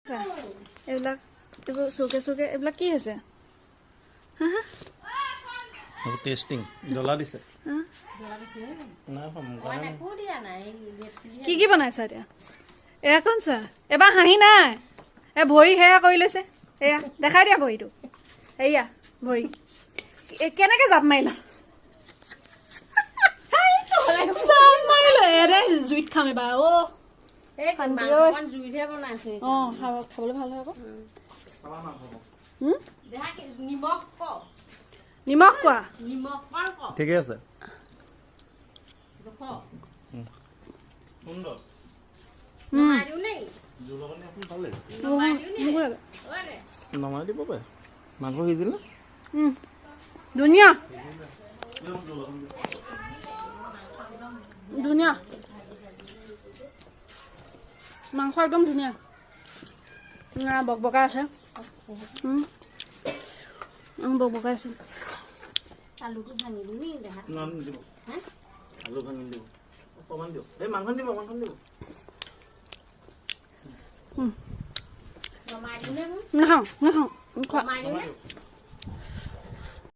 এইবিলাক এইবোৰ চৌকে চৌকে এইবিলাক কি হৈছে টেষ্টিং জ্বলা দিছে কি কি বনাইছা এতিয়া এয়া কোন চা এবাৰ হাঁহি নাই এ ভৰি সেয়া কৰি লৈছে এয়া দেখাই দিয়া ভৰিটো এয়া ভৰি কেনেকে জাপ মাৰিলা জাপ মাৰিলো এৰে জুইত খাম এবাৰ খাবলৈ ভাল হয় আকৌ নিমখ কোৱা ঠিকে আছে নমাই দিব পাৰে মাংস সিজিলে ধুনীয়া ধুনীয়া মাংস একদম ধুনীয়া বকবকা আছে বকবকা আছে আলুটো ভাঙি দিবি দেহাত আলু ভাঙি দিব অকণমান দিওঁ এই মাংস দিব নাখাওঁ নাখাওঁ খোৱা